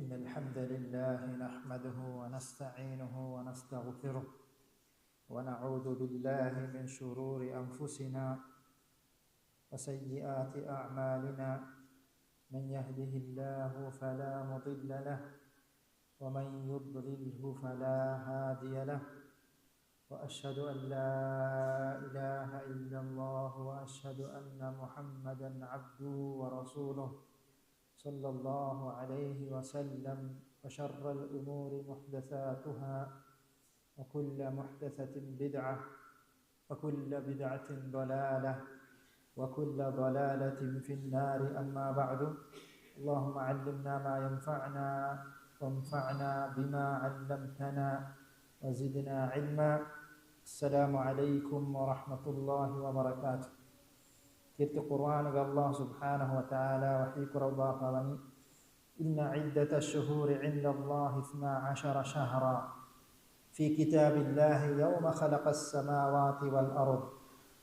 إن الحمد لله نحمده ونستعينه ونستغفره ونعوذ بالله من شرور أنفسنا وسيئات أعمالنا من يهده الله فلا مضل له ومن يضلله فلا هادي له وأشهد أن لا إله إلا الله وأشهد أن محمدا عبده ورسوله صلى الله عليه وسلم وشر الأمور محدثاتها وكل محدثة بدعة وكل بدعة ضلالة وكل ضلالة في النار. أما بعد، اللهم علمنا ما ينفعنا وانفعنا بما علمتنا وزدنا علما. السلام عليكم ورحمة الله وبركاته. كتب القرآن الله سبحانه وتعالى وحيك رضا فغني إن عدة الشهور عند الله 12 شهرا في كتاب الله يوم خلق السماوات والأرض.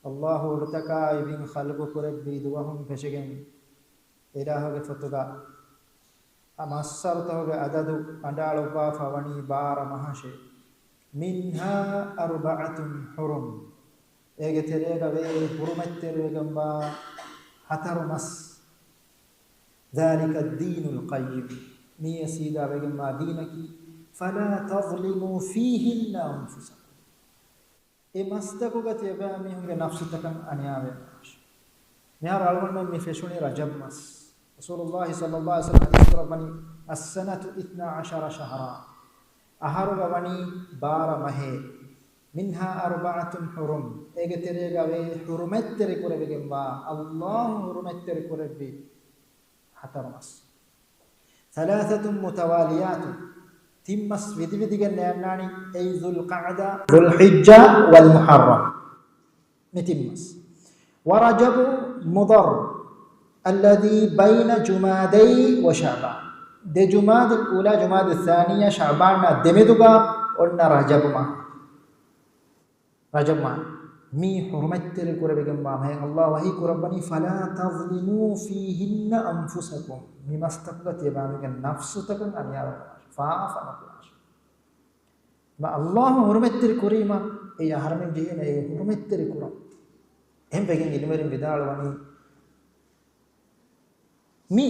الله ارتكى بن خلق ربي دوهم فشجن إله فتوغا أما السرطه عدد أندال فغني بار مهاشي منها 4 حرم. إيجتريغا وي حرمتريغا حترمس ذلك الدين القيم مي سيدا ويغما دينك فلا تظلموا فيهن أنفسكم. مستكوغا تيبا ميهنگ نفستكم أنياوي ميار ألغن من فشوني رجب مس رسول الله صلى الله عليه وسلم حديث ربني السنة 12 شهرا أهر غني بار مهي منها 4 حرم. إيجتريغا وي حرمتري كوربيغا الله حرمتري كوربي حترمس 3 متواليات تمس وديغا ناناني أي ذو القعدة ذو الحجة والمحرم متمس ورجب مضر الذي بين جمادي وشعبان. دي جماد الأولى جماد الثانية شعبان دمدغا قلنا رجب ما مي حرمتر كربكم ما الله وهي كربني فلا تظلموا فيهن أنفسكم مي مستقبت يبامك نفسكم أن يرى فافا ما الله حرمتر كريما أي حرم جهنا أي حرمتر كرام هم بيجين إلمرين بدال واني مي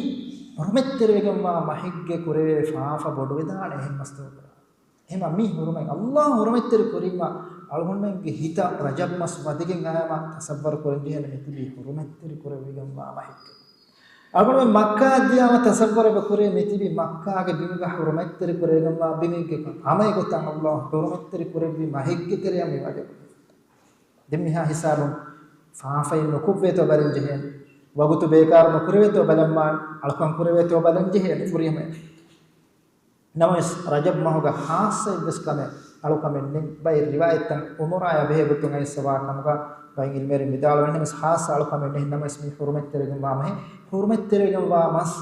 حرمتر بيجين ما حق كره فافا بدو بدال هم مستقبل هم مي حرمه الله حرمتر كريما ألغون هيتا رجب مس وديكين غاما تصور كورنجي هن متبي حرمتر كره بيجين ما حق ألغون مكة ديا ما تصور بكره متبي مكة के बिमिगा حرمتر كره غما बिमिगे आमे को ता الله حرمتر كره بي ما حق تري أمي واجب دمها حساب فافاي نكوبه تو بلنجه وغوت بيكار نكوره تو بلما ألكون كوره تو بلنجه فريمه نمس رجب ما هوغا خاص بس كمه අලුකමෙන්නේ බයි රිවායතන් උමරාය බෙහෙබතුන් අය සවා කමක බයි ඉල්මෙරි මිදාල වෙන්නේ මස් ખાસ අලුකමෙන්නේ නම ස්මි හුරුමෙත්තරගෙන් වාමේ හුරුමෙත්තරගෙන් වාමස්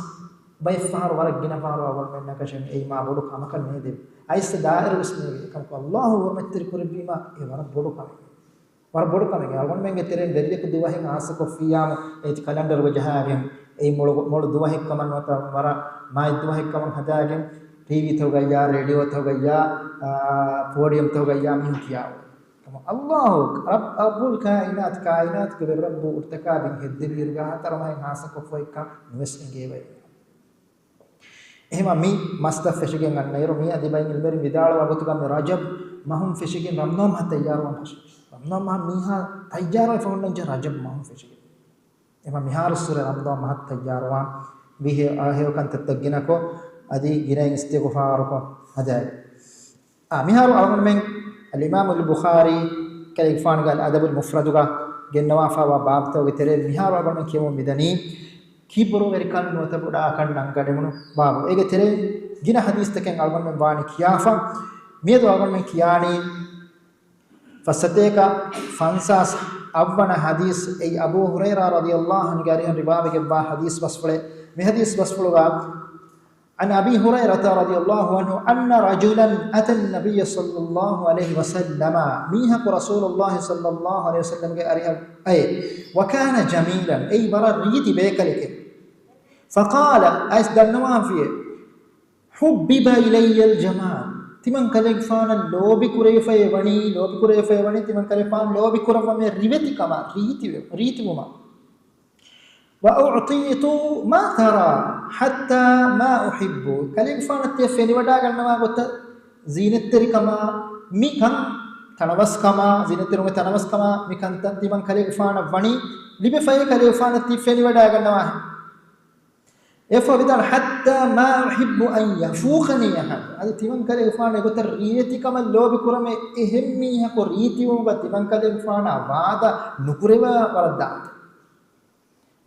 බයි ෆහර වරක් ගින ෆහර වල් මෙන්න කෂෙන් ඒ මා බොඩු කමක නේද අයිස් දායර විස්මි කමක අල්ලාහ් හුරුමෙත්තර කුරබීමා ඒ වර බොඩු කමක අල්ගොන් මෙන්ගේ තෙරෙන් දෙරියක දුවහෙන් ආසක ෆියාම ඒ කැලෙන්ඩර් වජහාගෙන් ඒ මොළ දුවහෙක් කමන් වත වර මායි දුවහෙක් කමන් හදාගෙන් टीवी तो गया रेडियो तो गया पोडियम तो गया मिन किया अल्लाह अब्बुल कायनात के रब उर्तका बिन हिद्दिर गा तरमाय हास को फोय का नवेसंगे वे එහෙම මේ මස්ත ෆෙෂගෙන් අන්නයිරු මේ අදිබයින් ඉල්මරි විදාල වගතු ගම රජබ් මහුම් ෆෙෂගෙන් රම්නෝ මහ තයාරවන් ෆෙෂ රම්නෝ මහ මීහා තයාරව ෆොන්නන් ජ රජබ් මහුම් ෆෙෂගෙන් එහෙම මිහාර සූර රම්නෝ මහ තයාරවන් විහෙ ආහෙව කන්ත තග්ගිනකෝ أدي جناين استغفاركم هذا مهار أرغن من الإمام البخاري كالإغفان قال أدب المفرد جنوافا وبابته وترى مهار أرغن من كيمو مدني كيبرو وركان نوتبودا أكان نانغادمونو بابو إيه ترى جنا حديث تكين أرغن من باني كيافا ميدو أرغن من كياني فستيكا فانساس أبونا حديث أي أبو هريرة رضي الله عنه قارئ ربابي كبا حديث بسفله مهديث بسفله عن أبي هريرة رضي الله عنه أن رجلا أتى النبي صلى الله عليه وسلم ميهق رسول الله صلى الله عليه وسلم أي وكان جميلا أي برا ريتي بيكلك فقال أيس دلنوان فيه حبب إلي الجمال تمن كلفان لوبي كريفة يبني تمن كلفان لوبي كرفة من ريتي كما ريتي وما وأعطيت ما ترى حتى ما أحب كلفان التفني ودا كنما قلت زينة كما ميكان تنوس كما زينة رمي تنوس كما ميكان تمن كلفان بني لبي فاي كلفان التفني ودا كنما එෆවිදල් hatta ma uhibbu an yafuqani ahad adi timan kale ufana gotar riyati kamal lobi kurame ehemmi hako riti woga timan kale ufana waada nukureva waradda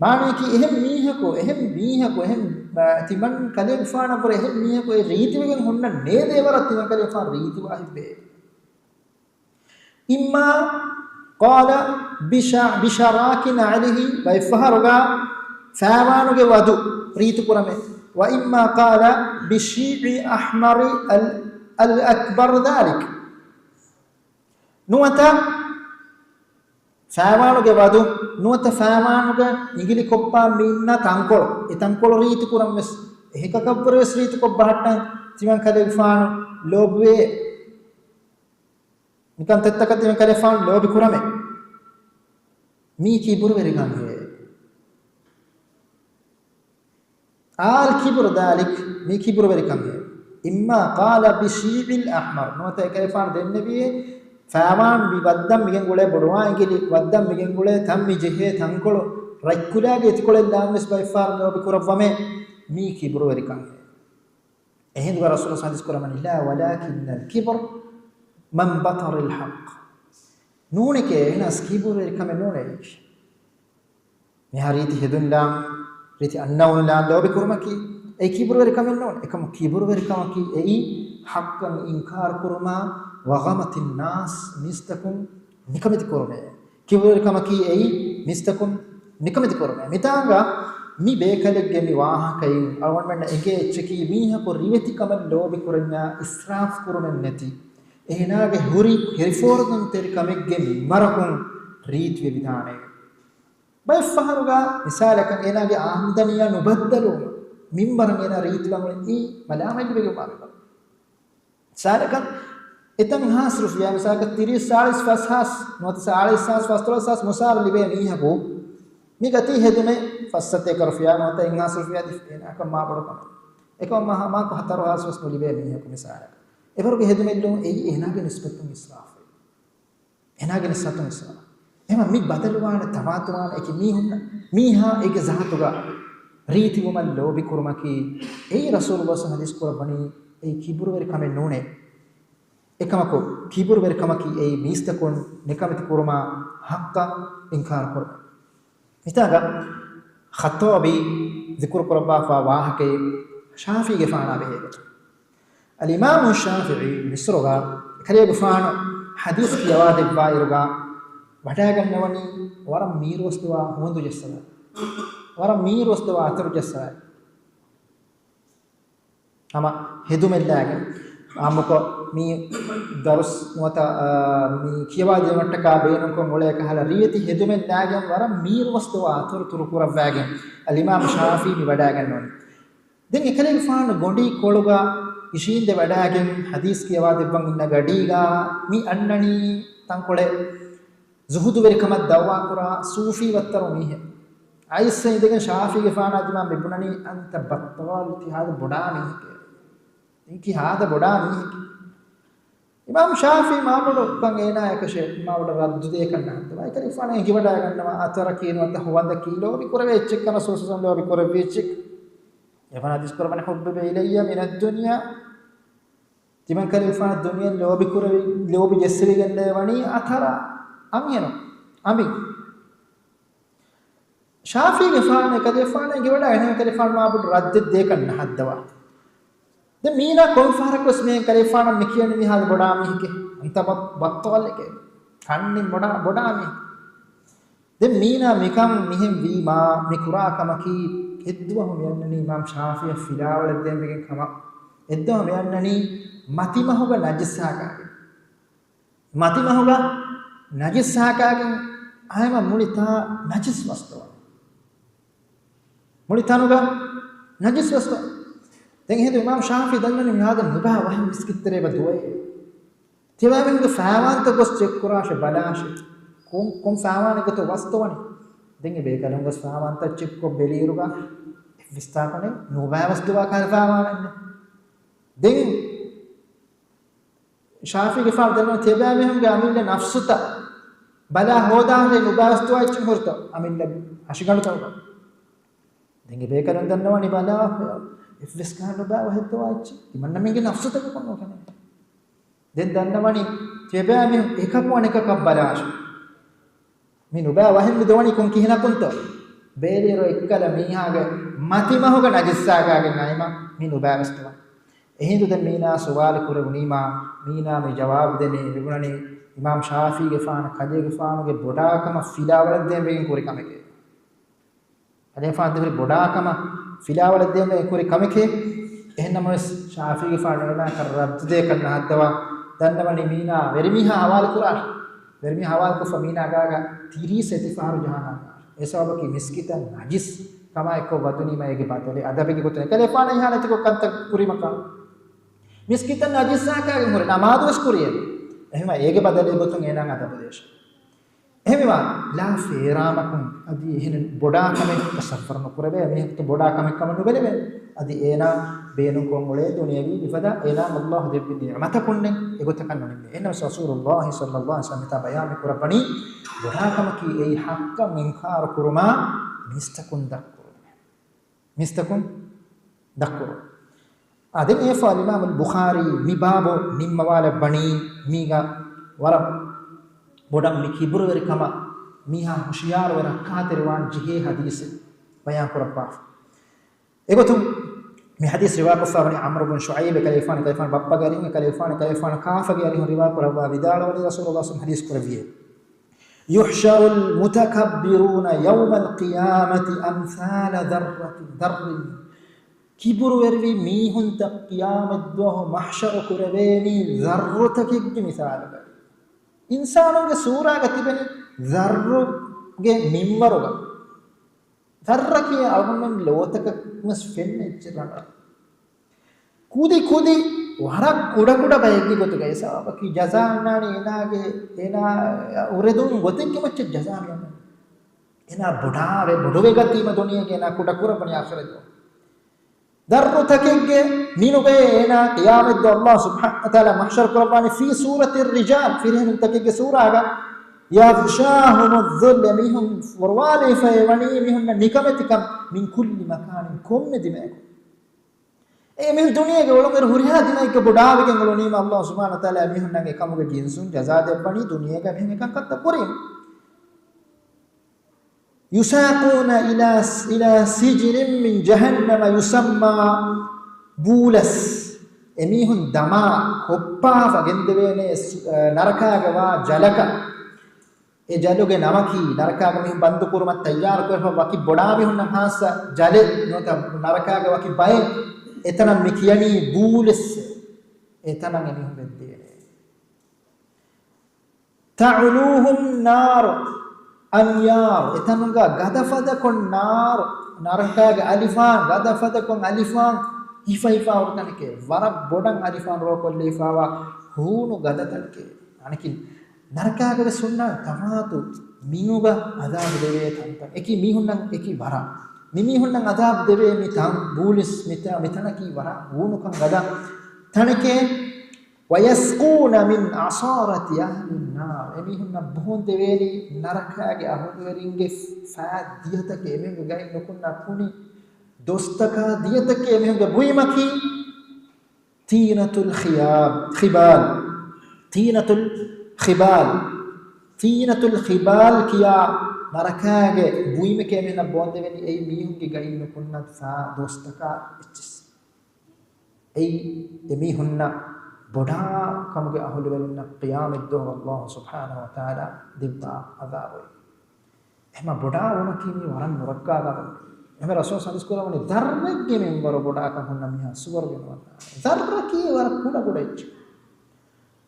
maane ki ehem mihako timan kale ufana por ehem mihako e riti wegen honna nede warat timan kale ufana riti wahibbe imma qala bisharakin alayhi wa ifharuga faawanuge wadu ريت كرمه وإما قال بالشيع أحمر الأكبر ذلك نوتا فاوانو جوادو نوتا فاوانو جا إنجلي كوبا مينا تانكول ريت كرمه هيك كبرس ريت كوبا هتا تيمان كده فانو لوبوي نكان تتكا تيمان كده فان لوبي كرمه مي كيبور بريغان الكبر ذلك مي كبر بركم إما قال بشيع الأحمر نوتا كيفان النبي فامان بودم ميجن قوله بدوان كذي ودم ميجن قوله ثم ميجه ثانكولو ركولا كذي قوله دامس بايفار لو بكرفامه مي كبر بركم إهين دعاء رسول الله صلى الله عليه وسلم لا ولكن الكبر من بطر الحق نونك هنا كبر بركم نونك نهاريتي هدون لام ريتي أناون لا لوبي كرمكي أي كيبر وركمن نون إكم كيبر وركمكي أي حقا إنكار كرما وغمت الناس مستكم نكمت كرما كيبر وركمكي أي مستكم نكمت كرما متانغا مي بيكالك جمي واها كاين أول من إنكي تشكي ميها كوريتي كمن لوبي كرنا إسراف كرما نتي إهناغ هريفوردن تركمك جمي مركم ريت وبدانه بيفهموغا مثالك එනගේ ආම්දනිය නුබද්දලු මින්බරන් එන රීතිවම ඊ මලාමයි බෙග මාරක සාරක එතන හාස් රුෆියා මිසාක 30 40 ಫಸ್ಹಾಸ್ 40 40 ಫಸ್ತುಲಸಾಸ್ ಮುಸಾರ್ ಲಿಬೆ ಮೀಹಗೋ මිගති හෙදුමේ ಫස්සತೆ ಕರ್ಫಿಯಾ ನೋತ ಇಂಗಾಸ್ ರುಫಿಯಾ ದಿಫೇನ ಅಕ ಮಾ ಬಡಕನ එකම මහා කෝ හතර හාස් වස් ලිබේ මීහක මිසාරක එවරුගේ හෙදුමෙල්ලෝ එයි එනාගේ නිස්බතුන් ඉස්ලාෆ් එනාගේ නිස්බතුන් ඉස්ලාෆ් එහෙනම් මේ බදලුවාන තවාතුවාන එක මීහා ඒක සහතුගා රීති වමන් ලෝබි කුරුමකි ඒ රසූලුල්ලාහ හදීස් කුරබනි ඒ කිබුර වෙර කමෙන් නෝනේ එකමකෝ කිබුර වෙර කමකි ඒ මිස්තකොන් නිකමති කුරුමා හක්ක ඉන්කාර කර මිතාගා ඛතෝබි ذكر قربا فواهකේ ශාෆිගේ ෆානා බෙහෙකට අල් ඉමාම් ශාෆියි මිස්රෝගා කරියගේ ෆාන හදීස් කියවා දෙබ්බා ඉරුගා වටා ගන්නවනි වරම් මීරොස්තුවා හොඳු ජස්සල වරම් මීරොස්තුවා අතරු ජස්සල අම හෙදුමෙල්ලාගේ ආමක මේ දරුස් මත මේ කියවා දෙවට්ට කා බේනකො මොලේ කහලා රීති හෙදුමෙල්ලාගේ වරම් මීරොස්තුවා අතරු තුරු කුරවැගේ අල් ඉමාම් ශාෆි මේ වඩා ගන්නවනි දැන් එකලේ ෆාන ගොඩි කොළුගා ඉෂින්ද වඩාගෙන් හදීස් කියවා දෙබ්බන් ඉන්න ගඩීගා මේ අන්නණි තංකොලේ zuhudu verikam dawwa kura sufi wattaru mihe aisse idegen shafi ge faana adima bibunani anta battal ti hada bodani ki hada bodani imam shafi ma bodu kan ena ekashe ma bodu raddu de kanna vai kari faana ge wada gannawa atara keenwa ta howanda kilo bi kurave check kana sosusam lo bi kurave check yafana dis kurban hubba ilayya min ad-dunya timan kari faana dunya lo bi kurave lo bi jessri ganne wani atara amiyano ami shafi ge faana kade faana ge wada ene kade faana ma bud radde de kan haddawa de meena kon farak usme kade faana me kiyani mi hal boda mi ke anta battwal ke kanni boda mi de meena mekam mihem wi ma me kura kamaki edduwa hum yannani imam shafi filawal de me kama edduwa me yannani matimahuga najisaka matimahuga najis sahakagen ayama mulita najis wastuwa mulitanuga najis wastuwa දැන් එහෙනම් ඉමාම් ශාෆි දන්නනේ මෙහාද නුබා වහි මිස්කිත්තරේ බදුවේ තිවාමින්ද ෆාවාන්ත ගොස් චෙක් කරාෂ බලාෂ කොම් ෆාවානකට වස්තවනි දැන් මේ කලම් ගොස් ෆාවාන්ත චෙක් කො බෙලීරුගා විස්තාරකනේ නුබා වස්තුවා කාල ෆාවානන්නේ දැන් ශාෆි ගෆාර දන්න තිවාමින්ගේ අමිල්ල නෆ්සුත බලා හොදාන්නේ නුබා වස්තුවා ඉච්ච හොරත අමිල්ල අශිගණු තවක දැන් මේ කලම් දන්නවනි බලා ඉෆ්ස් කාන නුබා වහෙත්වා ඉච්ච ඉමන්න මේගේ නෆ්සුතක කොන්නෝ කනේ දැන් දන්නවනි තිබෑමි එකක් වණ එකක් බලාෂ මේ නුබා වහින්න දවනි කොන් කිහින කොන්ත බේලිරෝ එක්කල මීහාගේ මතිමහුග නජස්සාගාගේ නයිම මේ නුබා වස්තුව එහෙඳු දැන් මීනා සවාල කුරුණීමා මීනා මේ ජවාබ් දෙන්නේ විගුණනේ ඉමාම් ශාෆීගේ ෆාන කජේගේ ෆානුගේ බොඩාකම ෆිලාවල දෙන්නේ මේන් කුරි කමකේ අනේ ෆාන් දෙවි බොඩාකම ෆිලාවල දෙන්නේ මේන් කුරි කමකේ එහෙන්නම ශාෆීගේ ෆාන වෙනා කර රබ්ද දෙ කරන හදවා දන්නවනි මීනා වෙරිමිහා හවාල් කුරාෂ වෙරිමිහා හවාල් කුෆ මීනා ගාගා 30 සතිෆාරු ජහනම ඒසවබකි මිස්කිත නජිස් කමයි කො වදුනි මයගේ පාතලේ අදබෙකි කොතන කලේෆාන ඉහානති කො කන්ත කුරිමක මිස්කිත නජිස් සාකාගේ මොර නමාදවස් කුරියේ එහෙම ඒගේ බදලේ ගොතුන් එනං අදපදේශ එහෙමවා ලා ෆේරාමකුම් අදි එහෙන බොඩා කමෙක් සෆරන කුරබේ මේක බොඩා කමෙක් කම නුබලේ අදි ඒනා බේනු කොංගලේ දුනියවි විපදා ඒනා අල්ලාහ් දෙබ්බි නිඅමත කුන්නේ එගොත කන්නනේ එන්න රසූලුල්ලාහි සල්ලල්ලාහු අලයිහි වසල්ලම තබයාම කුරබනි බොඩා කම කි ඒ හක්ක මින්කාර කුරුමා මිස්තකුන් දක්කුරු අදේ ඒ ෆාල් ඉමාම් අල්-බුඛාරි මිබාබෝ නිම්මවාල බණි මීගා වර බොඩම් මිකිබුර වෙරකම මීහා හුෂියාර වර කාතරවාන් ජිහේ හදීස් බයන් කරපා එගොතුම් මේ හදීස් රිවාය කොෆාවනි අම්ර් ඉබ්න් ශුඅයිබ් කලීෆාන බප්පා ගරින් කලීෆාන කාෆ ගරින් රිවාය කරවා විදාලවනි රසූලුල්ලාහ් සල්ලල්ලාහු අලයිහි වසල්ලම් හදීස් කරවියේ යුහ්ෂරුල් මුතකබ්බිරුන යෞමල් ඛියාමති අම්සාල දර්රින් කිබුරු වෙරවි මීහුන් ත ඛියාමත් දෝ මහ්ෂර කුරවේනි දර්රතකෙක්ගේ මිසාලක ඉන්සානුගේ සූරාග තිබෙන දර්රුගේ මිම්වරග දර්රකිය අල්ගොමන් ලෝතක මස් ෆෙන්නෙච්චරන කුදි වරක් කුඩ බයගි ගොතු ගයිසාවකි ජසාන්නානි එනා උරදුන් ගොතෙක්ගේ මච්ච ජසානියන එනා බොඩුවේ ගතිම දුනියගේ එනා කුඩ කුරපණි ආඛරදෝ දර්රුතකෙක්ගේ මිනුගේ එනා ඛියාමත් දෝ අල්ලාහ් සුබ්හානහු වතාලා මහ්ෂර් කුරබානි ෆී සූරති රිජාල් ෆිරහන් තකෙක්ගේ සූරාග යෆ්ෂාහුම් අද්දුල් මිහුම් වර්වාලි ෆයවනි මිහුම් නිකමතිකම් මින් කුල්ලි මකානින් කොම්මෙදිමේ ඒ මින් දුනියගේ ඔලොමර හුරියා දිනයික බොඩාවකින් ගලෝනීම අල්ලාහ් සුබ්හානහු වතාලා මිහුන්නගේ කමුගේ ජින්සුන් ජසා දෙපණි දුනියක මින් එකක් අත්ත පුරින් يساقون إلى سجن من جهنم يسمى بولس එමිහුන් දමා හොප්පා වගෙන්දවේනේ නරකාගවා ජලක ඒ ජලුගේ නමකි නරකාග මිහුන් බන්දු කුරුමත් තයාර කරව වකි බොඩා මිහුන් හාස ජලෙ නොත නරකාග වකි බය එතනම් මි කියනි බූලස් එතනම් එමිහුන් වෙද්දී තඅලූහුම් නාර් අන්යාර් එතනංගා ගදෆද කොන් නාර් නරකාග අලිෆාන් ගදෆද කොන් අලිෆාන් ඉෆයිෆා වරතනකේ වර බොඩන් අලිෆාන් රෝකොල්ලිෆාවා හූනු ගදතනකේ අනකින් නරකාග සුන්නා තමාතු මිනුග අදාබ දෙවේ තන්ත එකි මිහුන්නන් එකි වර මිමිහුන්නන් අදාබ දෙවේ මිතම් බූලිස් මිතනකි වර හූනු කන් ගද තනකේ ويسقون من عصارة أهل النار එමිහුන්න බොහොන් දෙවේලි නරකාගේ අහුවරින්ගේ ෆාද් දියතක එමෙන් ගයි නොකුන්න කුනි දොස්තක දියතක එමෙන් බුයිමකි තීනතුල් ඛිබාල් කියා නරකාගේ බුයිමක එමෙන් බොන් දෙවේලි ඒ මිහුන්ගේ ගයි නොකුන්න ෆා දොස්තක ඉච්චස් ඒ එමිහුන්න බොඩා කමුගේ අහුල වෙන්න ඛියාමත් දෝ අල්ලාහ් සුබ්හානහු වතාලා දිබ්බා අදාබයි එහෙම බොඩා වුණ කීනි වරන් මුරක්කා ගන්න එහෙම රසූල් සල්ලල්ලාහු අලයිහි වසල්ලම් දර්රගේ මෙම්බර බොඩා කහන්න මියා සුවර් වෙනවා දර්රකී වර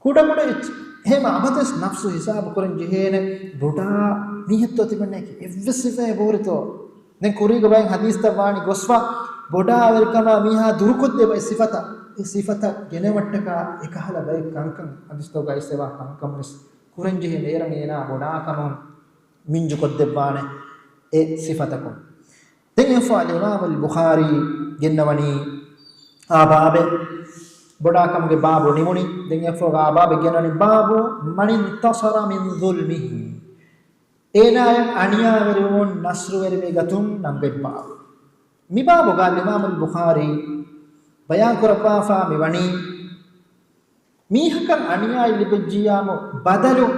කුඩ එහෙම අබදස් නෆ්සු හිසාබ කරන් ජීහෙන බොඩා මිහෙත්තු තිබන්නේ කි එව්වසිෆේ බෝරිතෝ දැන් කුරීග බයන් හදීස් තවානි ගොස්වා boda welkama miha durukodde ba sifata genewattaka ekahala bay kankan adistoga isewa kankam res kurenje neran ena boda kam minju kodde bane e sifatakum den fa al imam al bukhari gennawani ababe boda kam ge babu nimuni den fa ababe gennani babu man intasara min zulmihi ena aniya verun nasru verme gatun nange babu mi babu ga imam al bukhari bayan kurapa fa mi wani mihakan aniya libejiyamo badalu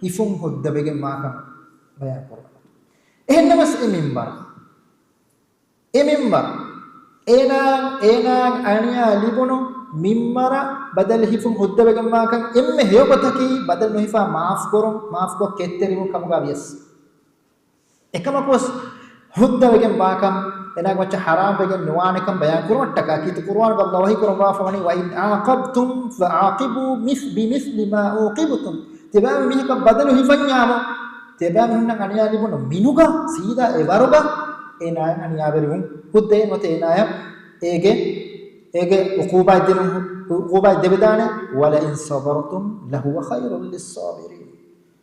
ifum hoddabege makam bayan kurapa ehnamas emimbar ena aniya libono mimmara badal hifum hoddabege makam emme heyobotaki badal no hifa maaf ko ketterimu kamuga yes ekamakos hoddabege makam enak macam haram bagian nuanekam bayan Quran taka kita Quran Allah wahi Quran fawani wa in aqabtum fa'aqibu bimithli ma uqibtum tebam mihka badalu hifanyamo tebam hunna aniya libono minuga sida evaruga enaya aniya verun hudde note enaya ege uquba debedane wala in sabartum lahu khairul lis-sabirin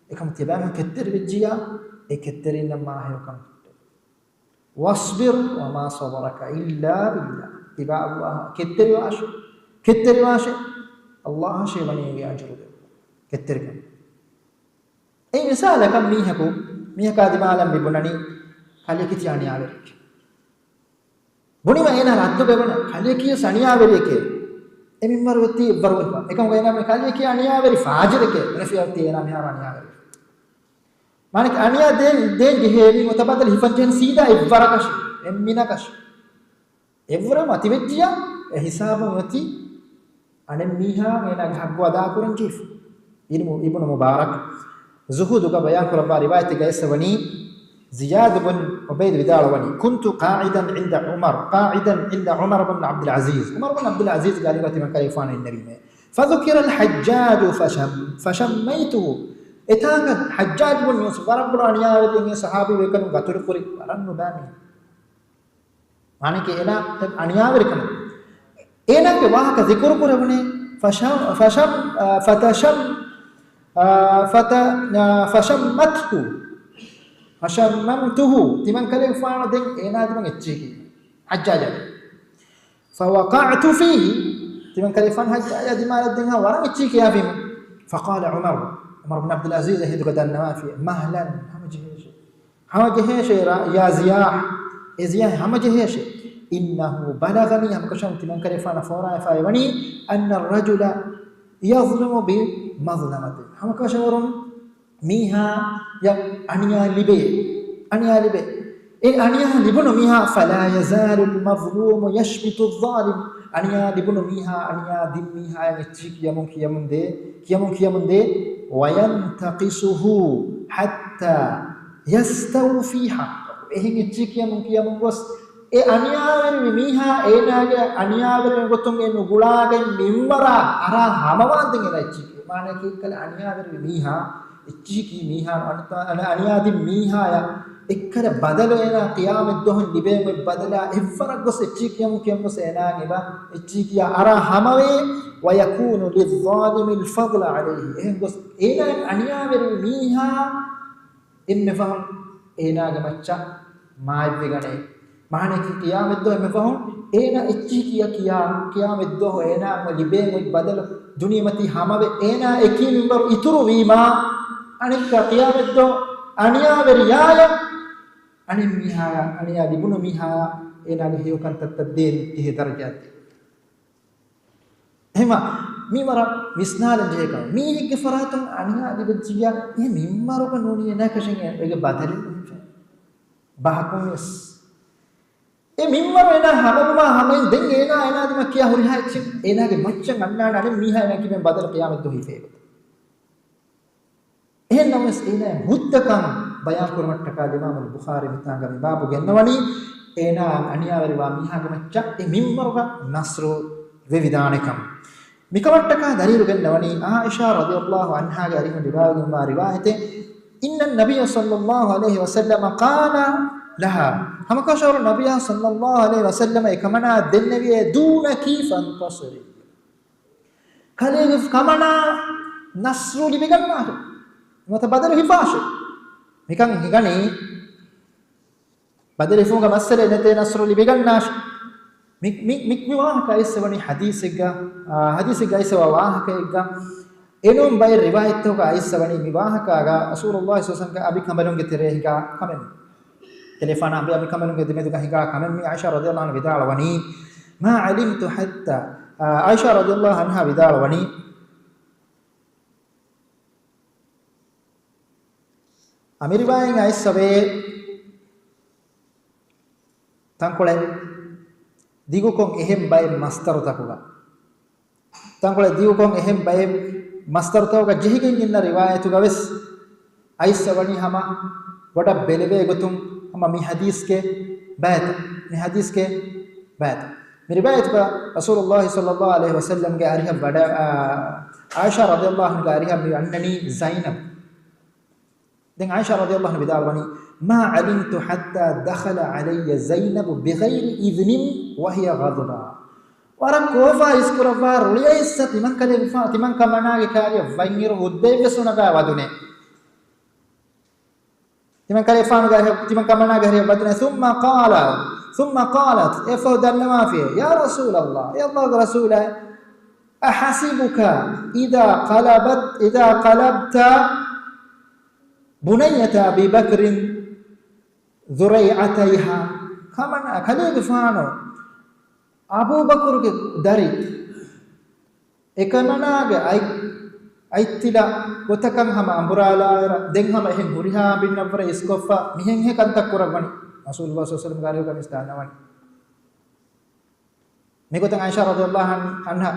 ekam tebam kettir bijiya eketterin ma hayukam wasbir wa ma sabaraka illa billah tiba Allah ketteri washe Allah shevani ajru ketteri ei misala kam mihaka dimalam bibunani khali ki tiani averike bonima ena raddu bebana khali ki saniya averike emin marwati barwa ekam ena me khali ki aniya averi fajirike ena fiati ena mihara aniya averi माने अनिया दे गेहेवी मुतबदल हिफंजन सीधा इवरकश एमिनकश एवरा मतिवेज्जिया ए हिसाब मति अने मीहा मेना घग्गो अदा कुरन चीफ इब्न मुबारक zuhud का बयान कर बा रिवायत गैसवनी जियाद बिन उबैद विदालवनी कुंतु قاعدا عند عمر بن عبد العزيز قال لي من كيفان النبي فذكر الحجاج فشميته etaga hajjaj bin yusuf warabura aniya wede sahabi wekanu gatur kuri warannu bami manike ena aniya wekanu ena ke wahaka zikr kurabune fashamamtuhu timan kale faana den ena timan echchiki hajjaj fawaqa'tu fihi timan kale fan hajjaj dimala den waran echchiki afim faqala umar بن عبد العزيز هي قد النوافي مهلا همجهش يا زياح همجهش انه بلغني هم كشمت من كرفان فورا فايوني ان الرجل يظلم بمظلمته هم كشورون ميها يا انيا لبي ان انيا لبن ميها فلا يزال المظلوم يشمت الظالم انيا لبن ميها انيا دم ميها يتشك يمون دي وينتقصه حتى يستوفي حقه ehing kiyamun gos e aniyaveri miha enage aniyaveri gotung en gulagen mimmara ara hamawanden ena ichiki mane kikkale aniyaveri miha ichiki miha aniyadi miha ya ekkara badalo ena qiyamet dohon libeme badala evvara gos ichiki gos ena ngeba ichiki ara hamawe ويكون للظالم الفضل عليه ehengos ena aniyaveri miha emme faham ena gamaccha maayvegane mahane ki qiyamet do emme faham ena ecchi kiya qiyamet do ena mo libe mo badal duniyamati hamave ena ekim bar ituru wima anikka qiyamet do aniyaveri yaya anim miha aniya dibunu miha ena le heyokan tattadden ehe darajat hema mimara misnal jeka mi ke faratan aniya dibjiya e mimmaro ka noni ena kashin ege badali bahakumis e mimmaro ena hamaguma hamain den ena dima kiya huri ha echi ena ge maccan anna ane miha ena ki men badal qiyamet do hife ehnamis ena muttakan bayan kurmatta ka imam al bukhari mitanga me babu gennawani ena aniya wari wa miha ge macca e mimmaro ka nasru vevidanekam mikamattaka dalilu gennawani Aisha radhiyallahu anha ga riwayate inna an-nabiy sallallahu alaihi wasallam qala laha hamaka shawar nabiya sallallahu alaihi wasallam ekamana denneviye dunaki fantasiri kale kamana nasru libiganna mata badal hifash mikan higani badal hifunga masale nete nasru libiganna mik wahaka iswani hadisiga iswa wahaka igga enum bay riwayat to ka iswani miwahaka ga rasulullah sallallahu alaihi wasallam ka abi kamalunge terehga kamen telefona abi kamalunge demeduga higa kamen mi aisha radhiyallahu anha vidalwani ma alimtu hatta Aisyah radhiyallahu anha vidalwani amiribayin aissabe tankole digukon ehem bay master takuga tankole digukon ehem bay master takuga jehigen inna riwayatu gawes aissawani hama wada belebe gotum hama mi hadis ke bayat riwayat ka Rasulullah sallallahu alaihi wasallam ke ariha bada Aisyah radhiyallahu anha ariha mi annani Zainab den Aisyah radhiyallahu anha bidalwani ma alimtu hatta dakhala alayya Zainab bighairi idhnin wa hiya ghadba wara kofa iskurava ruliya issati man kale fati man kamana ge kariya vangir uddeve sunaga wadune timan kale fanu ga timan kamana ga hariya badne ثم قالت افود النوافع يا رسول الله يا الله رسوله احسبك اذا قلبت بنية ابي بكر ذريعتيها كمن كليغ فانو ابو بكر के dari ekananaga aitila gotakam hama amburala den hama hen huriha binnavra iskoffa mihen he kantak kuragwani Rasulullah SAW gariyo kan istanawani megota Aisyah radhiyallahu anha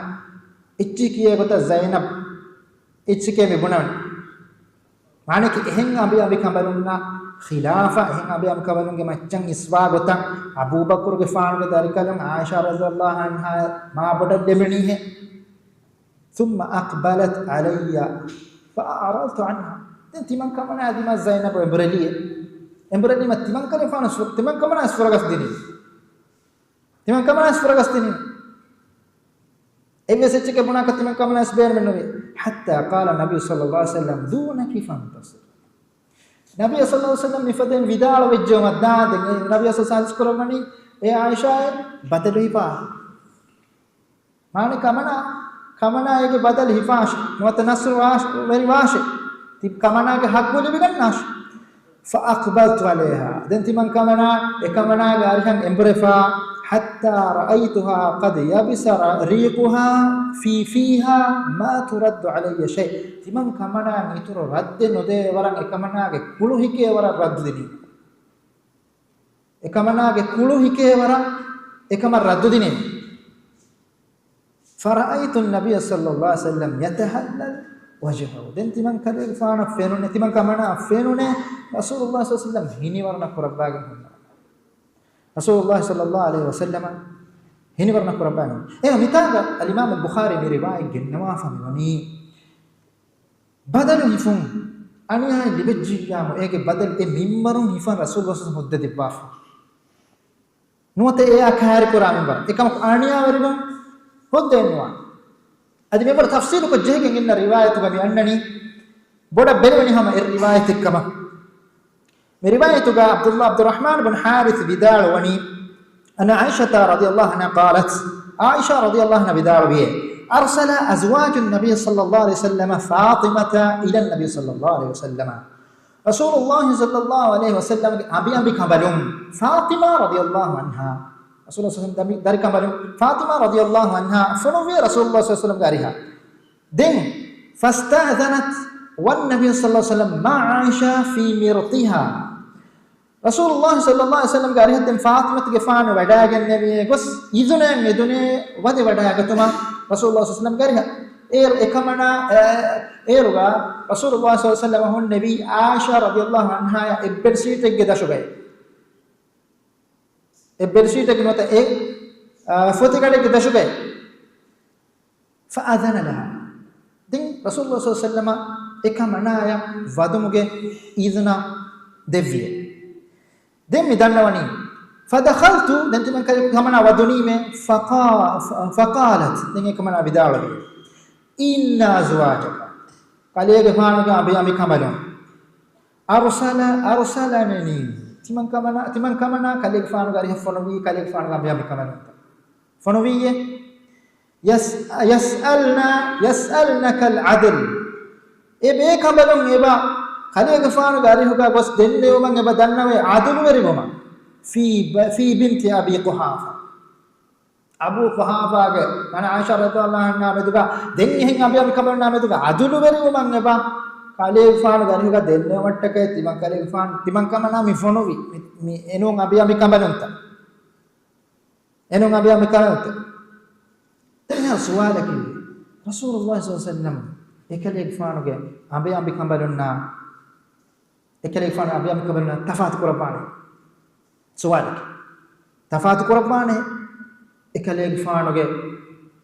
ichi kiye gota Zainab ichi ke mebunani mane ki ehen abi kambalunna khilafa ehen abi kambalunge maccan iswa gota Abu Bakr ge faanu ge darikalan Aisyah radhiyallahu anha ma boda demeni he thumma aqbalat alayya fa a'radtu anha tenti man kamana adima Zainab ibraliye embrani mat timan kale fana timan kamana asfuragas dini evesech ke buna ka timan kamana asber mennovi hatta qala nabi sallallahu alaihi wasallam dunaki fantasir nabi sallallahu alaihi wasallam nifaden vidal wejjo madda nabi sallallahu alaihi wasallam e aisha badali pa mane kamana ege badal hifash not nasr wash very wash tip kamana ke hak bole bigannash فأقبلت عليها دنتي من كمنا غارهم امبرفا حتى رأيتها قد يبس ريقها فيها ما ترد علي شيء تمن كمنا نيتر رد نده ورن كمنا كلو هيكي ورن رد دني كمنا كلو هيكي ورن كمن رد دني فرأيت النبي صلى الله عليه وسلم يتهلل wajhahu den timan kale faana fenune timan kamana fenune Rasulullah sallallahu alaihi wasallam hini warna kurabbagen hunna Rasulullah sallallahu alaihi wasallam hini warna kurabbagen mitaga al-Imam al-Bukhari mi riwayat gennawa famani badal hifun aniya libejjiyam ege badal mimmarun hifan Rasulullah sallallahu alaihi wasallam debaf nuwate akhair kurambar ekam aniya wariban hoddenwa adi member tafsir ko jehgen inna riwayat ga mi annani boda belwani hama riwayat ikkama me riwayat ga Abdurrahman bin Harith bidalwani ana Aisha radhiyallahu anha qalat Aisha radhiyallahu anha bidalwi arsala azwaj an-nabiy sallallahu alaihi wasallam Fatimah ila an-nabiy sallallahu alaihi wasallam Rasulullah sallallahu alaihi wasallam abi kabalum Fatimah radhiyallahu anha Rasulullah SAW dari kabar Fatimah radhiyallahu anha funuwi Rasulullah SAW gariha then fasta'dhanat wan nabiy sallallahu alaihi wasallam ma'aisha fi mirtiha Rasulullah sallallahu alaihi wasallam gariha then Fatimah ge faanu wadagen nevi gos izune medune wade wadagatuma Rasulullah sallallahu alaihi wasallam gariha ekamana eruga Rasulullah sallallahu alaihi wasallam hon nabi Aisha radhiyallahu anha ebber seat ge dashugai e bedsheet ek nota e foti kade ke dashuge fa adana laha din Rasulullah sallallahu alaihi wasallam ekamana vadumuge izna devviye den midannawani فدخلت دنت من كمان ودني من فقالت دنيا كمان بدالة إن أزواجك قال يا جماعة أبي أمي كمالون أرسلني تمن كمان قال يا جماعة غاري فنوي قال يا جماعة أبي أمي كمالون فنوي يسألنك العدل إبه كمالون إبا قال يا جماعة غاري هو بس دنيا يوم إبا دنا عدل وريبما في بنت أبي قحافة أبو قحافة أنا عائشة رضي الله عنها بدوكا دنيا هين أبي كمالون بدوكا عدل وريبما إبا Kalefan gani hoga denne wattaka timan kalefan timan kamana mi fonovi mi enon abi kamananta enon abi kamananta tanya suwala ki Rasulullah sallallahu alaihi wasallam ekalefan ge abi kamanna ekalefan abi kamanna tafat qur'an suwala tafat qur'an ekalefan ge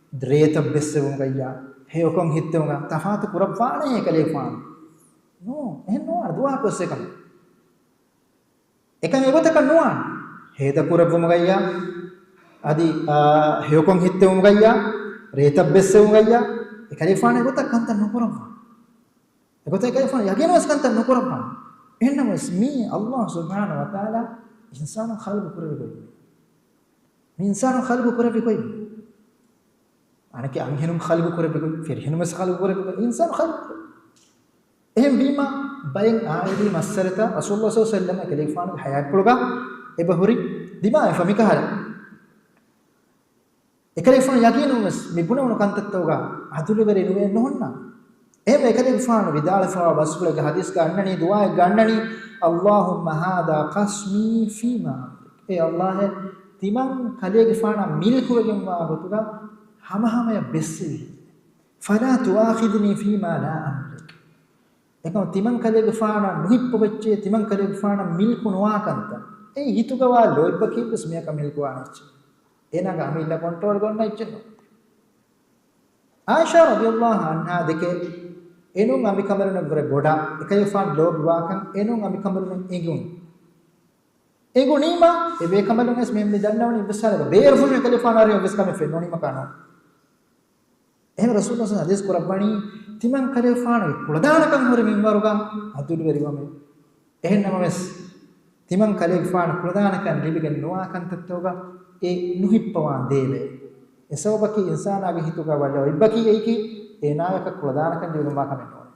dreta bessum gayya heokon hittunga tafat qur'an ekalefan no no dua ko sekam ekan egota kan nuan heda kurabum gayya adi heokon hittum gayya reetabbessum gayya ekalifane egota kan tan nukurama egota ekalifane yagenos kan tan nukurama enna ismi Allah subhanahu wa taala insanu khalqu kurabi insanu khalqu kurabi koy anake anhenum khalqu kurabi koy fir henum khalqu kurabi insanu khalqu එහෙම වීම බයෙන් ආයේදී මස්සරත රසූලුල්ලාහ සල්ලල්ලාහු අලයිහි වසල්ලම කලිෆාන හයාත් පුලගා එබහුරි දිමා ෆමිකහර එකලිෆාන යකිනුස් මිබුණුන කන්තත්තෝගා අදුලෙවරේ නුවේ නොහොන්නා එහෙම එකලිෆාන විදාලෆා බස්කුලගේ හදීස් ගන්නනි දුආ ගන්නනි අල්ලාහුම්ම හාදා qasmi ෆීමා ඒ අල්ලාහ් තිමන් කලිෆාන මිල්කුවගෙන් වාගතුගා හමහමය බෙස්සි ෆලා තුආඛිද්නි ෆීමා ලා අම්ලික් ekam timan kale gfana nuhippo vecche timan kale gfana milku noa kanta ei hitugawa loibba kibus me ka milku anach enaga amilla control gonna ichenno Aisha radhiyallahu anha deke enun ami kamaruna gore boda ekay fan lobwa kan enun ami kamaruna egun nima ebe kamaruna es memni dannawni ibsala beer fuju kale fan ari ibs kame fennoni makano එහෙම රසූලුල්ලාහ සල්ලල්ලාහු අලයිහි වසල්ලම් කරබණි තිමන් කලේෆාන කුලදානකම් හොර මින්වරුගා අතුළු වෙරිවම එහෙන්නම මෙස් තිමන් කලේෆාන කුලදානකම් ලිබිගෙන නොආකන් තත්තෝගා ඒ නුහිප්පවාන් දේවේ එසෝබකි ඉන්සානාගේ හිතුගා වල ඉබ්බකි ඒකි ඒ නායක කුලදානකම් ලිබිගෙන වාකම නෝන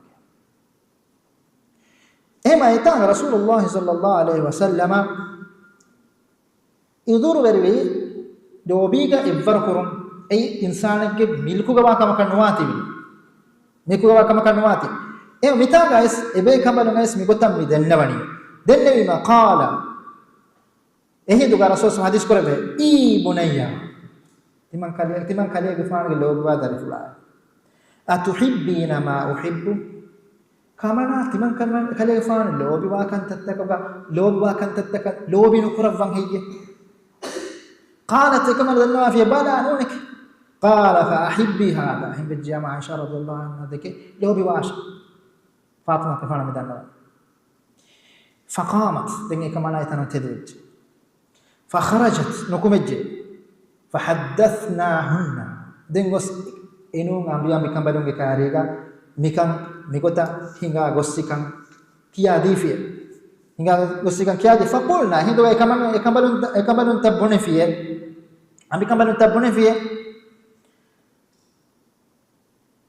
එහෙම aytan රසූලුල්ලාහ සල්ලල්ලාහු අලයිහි වසල්ලම ඉදුරු වෙරිවි දෝබීගා ඉබ්වර කුරුම් ei insanage milkugawa kama kanwati milkugawa kama kanwati e mita guys ebe kambalu guys migotam mi dennawani dennewi ma qala ehi duga rasul hadis korbe i bunayya timan kale gfaan ge lobwa darifula atuhibbina ma uhibbu kamana timan kale gfaan lobwa kan tattaka lobinu kurawwan heyye قالت كما ذنوا في بالا نونك قال فأحبي هذا هم بالجامعة عائشة رضي الله عنها ذكي لو بواش فاطمة كفانا مدانا فقامت دنيا كما لا يتنتدوج فخرجت نكمج فحدثناهن دنگوس إنو أمبيا مكان بدون كاريغا مكان ميكوتا هنگا غوسيكان كيا ديفيه هنگا غوسيكان كيا دي فقلنا هندو اكمبلون تبونه فيه أمي كمالون تبونه فيه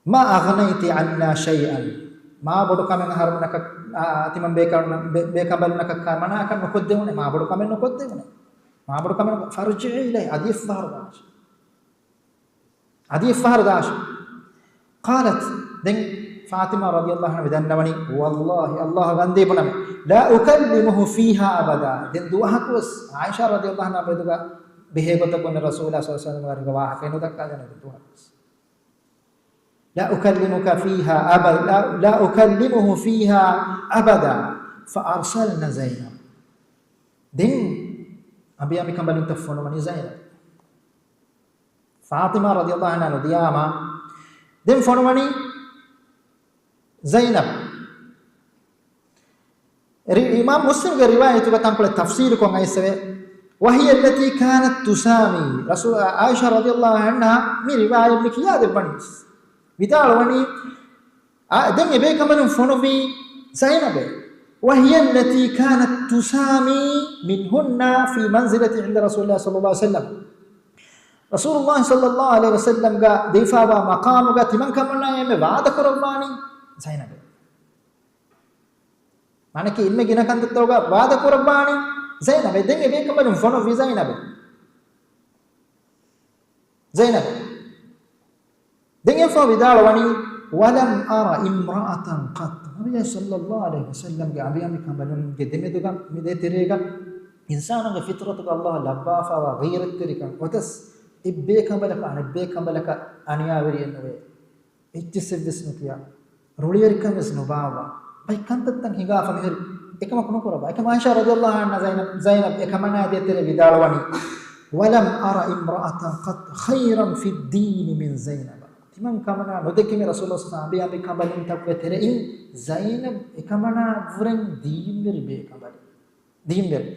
ما أغنيت عنا شيئا ما بدو كمان هرمناك تيمان بكمالونك كمانا كم نقدمونه ما بدو كمان نقدمونه ما بدو كمان فرجع إليه أضيف فهر داش قالت دين فاطمة رضي الله عنها بدن نبني والله الله غندي بنا لا أكلمه فيها أبدا دين دوها كوس عائشة رضي الله عنها بدوها بهيبتكم الرسول صلى الله عليه وسلم ورغوا كانوا دكاجن دوها لا أكلمك فيها أبدا لا أكلمه فيها أبدا فأرسلنا زينب دين أبي كمبلون تفونو من زينب فاطمة رضي الله عنها دياما دين فونو زينب إمام مسلم के रिवायत का तंपले तफसीर को ऐसे وهي التي كانت تسامي رسول عائشة رضي الله عنها من رواية مكياد البنيس بدال وني دم يبيك من فنوي زينب وهي التي كانت تسامي منهن في منزلة عند رسول الله صلى الله عليه وسلم رسول الله صلى الله عليه وسلم قال ديفا مقام قال تمن كمنا يم وعد قرباني زينب معنى كي إنما جنا كنت توقع وعد قرباني زينب دم يبيك من فنوي زينب دم يفا بدال وني ولم أرى امرأة قط النبي صلى الله عليه وسلم قال أبي كملون قدمي دوغا ميدي تريغا إنسان فطرة الله لبافا وغير التريكا وتس إبّي كملك أنيا وريان وي إجسد بسنوكيا رولير كمس نباوا باي كنتتن هيغا فمهر එකම කුණ කරබා එකම ආයිෂා රදියල්ලාහු අන්හා زينب එකම නාදිය තෙර විදාලවනි ولم أرى امرأة قط خيرا في الدين من زينب තිමන් කමනා නොදෙකීමේ රසූලුල්ලාහ් සල්ලල්ලාහු අලයිහි වසල්ලම් කබලින් තක්වේ තෙරෙයින් زينب එකමනා වරෙන් දීම්බරි බේ කබලි දීම්බරි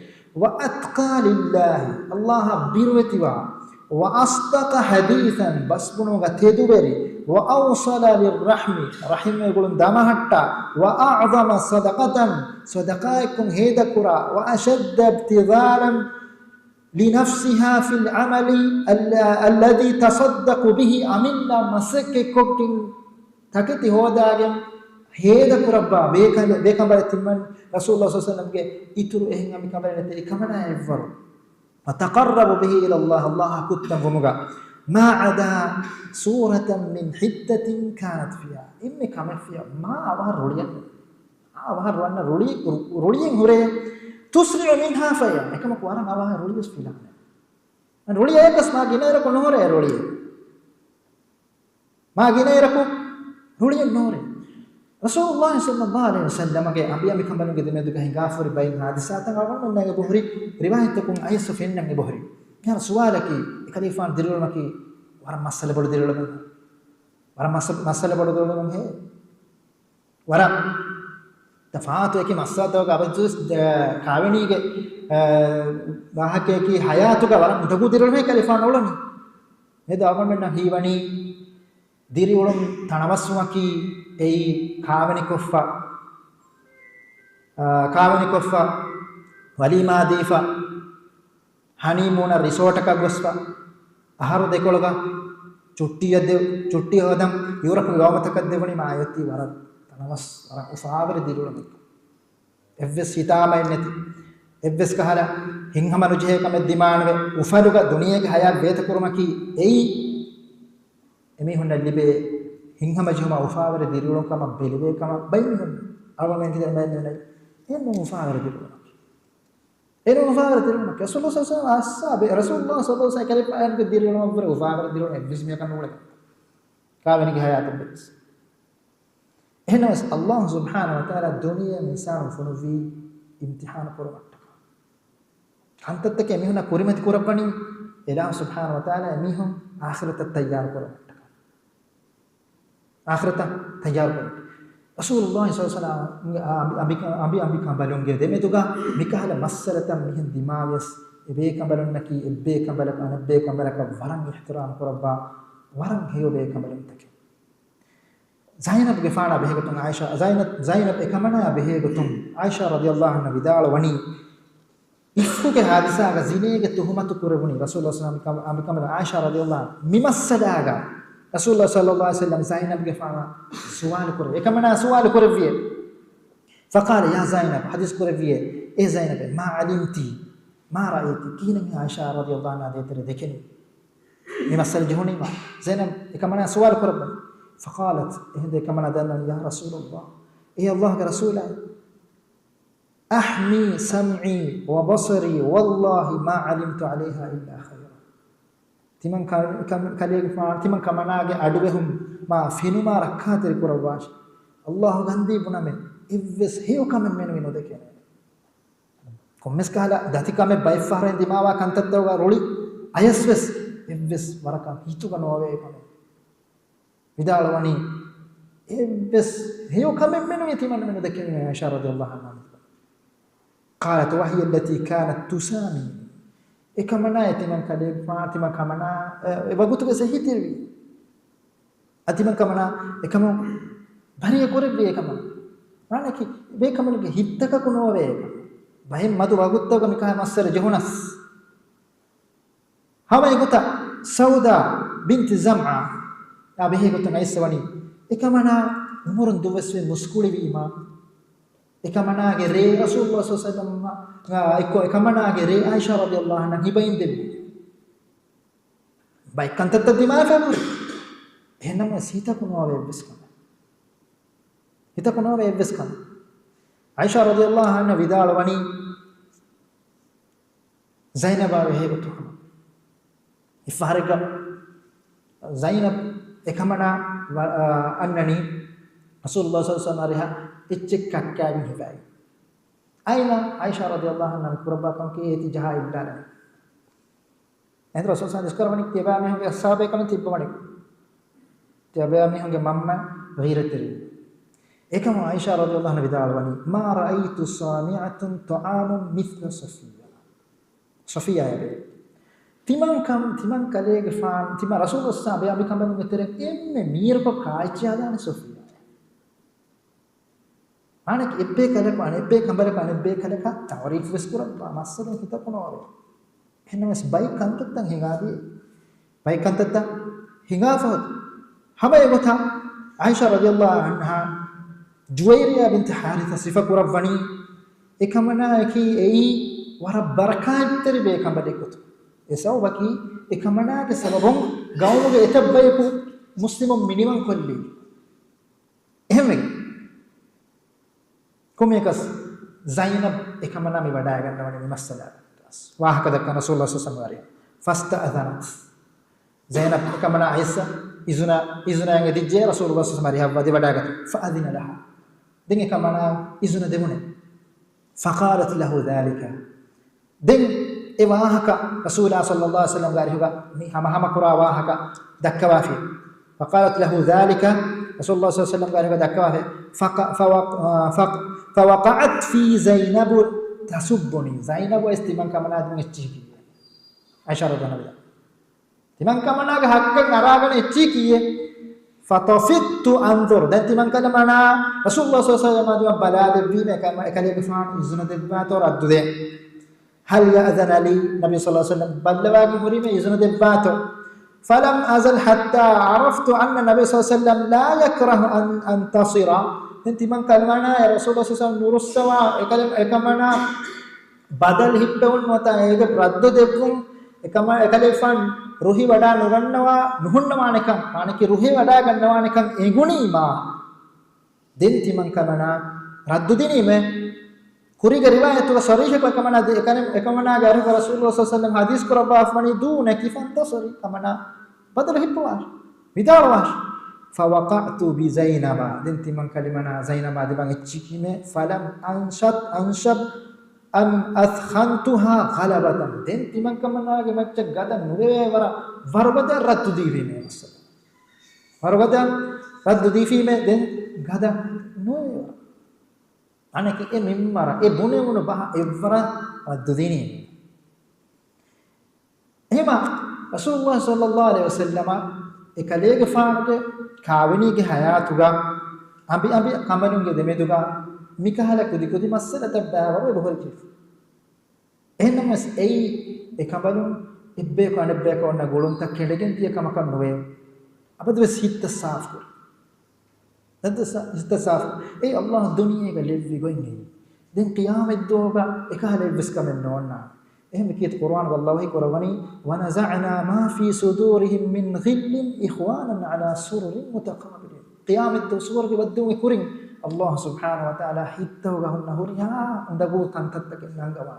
وأتقى لله الله بيروتوا وأصدق حديثا بسبنوغا تدبري وأوصل للرحم رحم يقولون دمهتا وأعظم صدقائكم هيدكرا وأشد ابتذالا لنفسها في العمل الذي تصدق به أمنا مسككوكين تكتي هوداغن هيدكرا بكمبر تمن رسول الله صلى الله عليه وسلم إترو إهن أمي كمبر نتري كمنا يفر وتقرب به إلى الله كتن ومغا ما عدا سورة من حتة كانت فيها إمي كمل فيها ما أظهر روليين هوري تسرع منها فيا كما قوانا أظهر روليس فيها رولي أيكس ما جنيرا كنوري رولي ما جنيرا رولي نوري رسول الله صلى الله عليه وسلم के अभी अभी खंबन के दिन में दुकान गाफर बाई हादिसात का वन में बोहरी रिवायत को आई सफेन ने बोहरी यार सवाल की खलीफा दिरुल मकी वर मसले बड़ दिरुल में वर मसले बड़ दिरुल में है वर तफात है कि मसला तो का बजुस खावनी के वहां के की हयात का वर मुदगु दिरुल में खलीफा नोलन है तो अपन में न हीवनी दिरुल तणवसुवा की ei kaavani koffa walima deefa honeymoon resort ka gosfa aharu dekolaga chutti hodam europe gawmataka devani ma ayatti warat tanawas warak ufaavare dirulana evves hitama enneti evves kahala hinhamanu jehe kame dimanwe ufaluga duniyage haya veta kurumaki ei emi honna libe hinghama juma ufaaware dirulon kama belive kama bayhun awamen kidan bayne nay enno ufaaware dirulon rasulullah sallallahu alaihi wasallam rasulullah sallallahu alaihi wasallam ke dirulon upare ufaaware dirulon edvis me kan nule kaawani ki hayat bes ehnas allah subhanahu wa taala duniya insan funuvi imtihan korumatta antatte ke mihuna kurimati korapani ila subhanahu wa taala mihum akhirat tayyar korumatta आखिरता तैयार कर रसूलुल्लाह सल्लल्लाहु अलैहि वसल्लम अभी कंबलोंगे दे में तो का मिकाल मसलतम मिहन दिमागस एबे कंबलन नकी एबे कंबलक अनबे कंबलक वरन इहतराम करबा वरन हेयो बे कंबलन तके ज़ैनब गफाना बेहगतुन आयशा ज़ैनब एकमना बेहगतुन आयशा रदियल्लाहु अन्हा विदाल वनी इफ्कु के हादिसा का जिने के तुहमत कुरबुनी रसूलुल्लाह सल्लल्लाहु अलैहि वसल्लम अमिकम आयशा रदियल्लाहु मिमसदागा रसूलुल्लाह सल्लल्लाहु अलैहि वसल्लम ज़ैनब के फाना सवाल करे एकमना सवाल करे विए फकाल या ज़ैनब हदीस करे विए ए ज़ैनब मा अलिमती मा रायती कीन आयशा रदियल्लाहु अन्हा देते देखनी ये मसल जोनी मा ज़ैनब एकमना सवाल करे फकालत ehde ekमना दलन या रसूलुल्लाह ए अल्लाह के रसूल अहमी समई व बसरी वल्लाहि मा अलिमतु अलैहा इल्ला खैर तिमन कमनागे अडुवेहुम मा फिनुमा रखा तेरे कुरवाश अल्लाह गंदी बुना में इव्वेस हेयो कम में विनो देखे कोमेस काला दातिका में बाइफारे दिमावा कंतदवा रोली अयस्वेस इव्वेस वरका हितु कनोवे कम विदालवनी इव्वेस हेयो कम में यतिमन में देखे आयशा रदियल्लाहु अन्हा قالت وهي التي كانت تسامي ekamana etiman kale fatima kamana wagutu ke sahitirwi atiman kamana ekam bariya koribbe ekamana manaki be kamange hittaka kunove bahim madu waguttaga mikah masser jehunas hama eguta sauda bint zam'a abehe gutu naiswani ekamana umurun duweswe muskuli wima ekamana ge re rasulullah sallallahu alaihi wasallam ekko ekamana ge re aisha radhiyallahu anha hibain debbi bai kantatta dima famur enam sita kunove biskana hita kunove biskana aisha radhiyallahu anha vidalwani zainab abehe gutu ifahariga zainab ekamana annani rasulullah sallallahu alaihi wasallam ichikakkabi hibai aina aisha radhiyallahu anha kurba kam ke eti jaha illala endra rasul sallallahu alaihi wasallam tiba me hoge sahabe kam tibbamani tiba me hoge mamma wahirateri ekam aisha radhiyallahu anha vidalwani ma ra'aytu sani'atan ta'amun mithla safiya yabe timan kalege fan timan rasulullah sallallahu alaihi wasallam abi metere emme mirko kaichadane safiya anak ebbe kale ko anebbe kambare ko anebbe kale ka tawrif weskura masale kita kono enames bai kantattan hingabi bai kantatta hingafot hama egotha aisha radhiyallahu anha juwayriya bint haritha sifa kurawani ekamana ki ei wara barakatteri be kambade kutu esau baki ekamana ke sababon gawmuge etabbayku muslimum minimum kolli ehme komekas zainab ekamana me wada gannawani masala wahaka dakka rasulullah sallallahu alaihi wasallam fasta'adhanat zainab ekamana aisha izuna yange dijje rasulullah sallallahu alaihi wasallam wadi wada gat fa'adhina laha den ekamana izuna demune faqalat lahu dhalika den e wahaka rasulullah sallallahu alaihi wasallam garihuga mi hama kura wahaka dakkawafi faqalat lahu dhalika rasulullah sallallahu alaihi wasallam garihuga dakkawafi فوقعت في زينب تسبني زينب استمن كمنا دم اتشيكي عائشة رضي الله عنها تمن كمنا حق نراغن اتشيكي فطفت انظر دن تمن كمنا رسول الله صلى الله عليه وسلم بلا دبي كما كلي بفان اذن دبا تو رد ده هل يأذن لي النبي صلى الله عليه وسلم بلواغي مريم اذن دبا تو فلم ازل حتى عرفت ان النبي صلى الله عليه وسلم لا يكره ان انتصر nanti man kalmana ya rasulullah sallallahu alaihi wasallam nurussawa ekamana badal hittawun mata ege raddu devun ekale fan ruhi wada nugannawa nuhunnawa nekam manaki ruhi wada gannawa nekam eguni ma denti man kalmana raddu dinime kuriga riwayatu sarih ko ekamana ekamana garu rasulullah sallallahu alaihi wasallam hadis kuraba afmani duna kifan tasri kamana badal hittwa vidalwas فوقعت بزينب دنت من كلمنا زينب دبان اتشكيمه فلم انشب ان اثخنتها غلبة دنت من كمنا مچ غدا نوي ورا وربد رد ديفينه مثلا وربد رد ديفيمه دن غدا نوي අනක ඒ මෙම්මර ඒ බොනේ වුණ බහ එවර රද්දුදිනේ එහෙම රසූලුල්ලාහ සල්ලල්ලාහු අලයිහි වසල්ලම එකලේගේ ෆානගේ කාවෙනීගේ හයාතුගා අඹි කම්බනුන්ගේ දෙමෙදුගා මිකහල කුදි කුදි මස්සලත බෑවර බොහල්කි එහෙනම් ඒ කම්බනුන් ඉබ්බේ කණබ්බේ කොන්න ගොළුන් තක් කෙඩගෙන් තිය කමක නොවේ අපද සිත සාෆ් කර සිත සාෆ් ඒ අල්ලාහ් දුනියේක ලෙව්වි ගොන්නේ දැන් කියාමෙත් දෝගා එකහල විස්කමෙන් නොවන්නා එහෙම කීත කුර්ආන වල්ලාහි කුරවනි වනසඅනා මා ෆී සුදූරිහිම් මින් ගිල්ලින් ඉඛවානන් අලා සුරුරින් මුතකාබිලින් qiyamet do suwarge waddume kurin Allah subhanahu wa ta'ala hittawga hunna huriya undagu tantattaken nangawa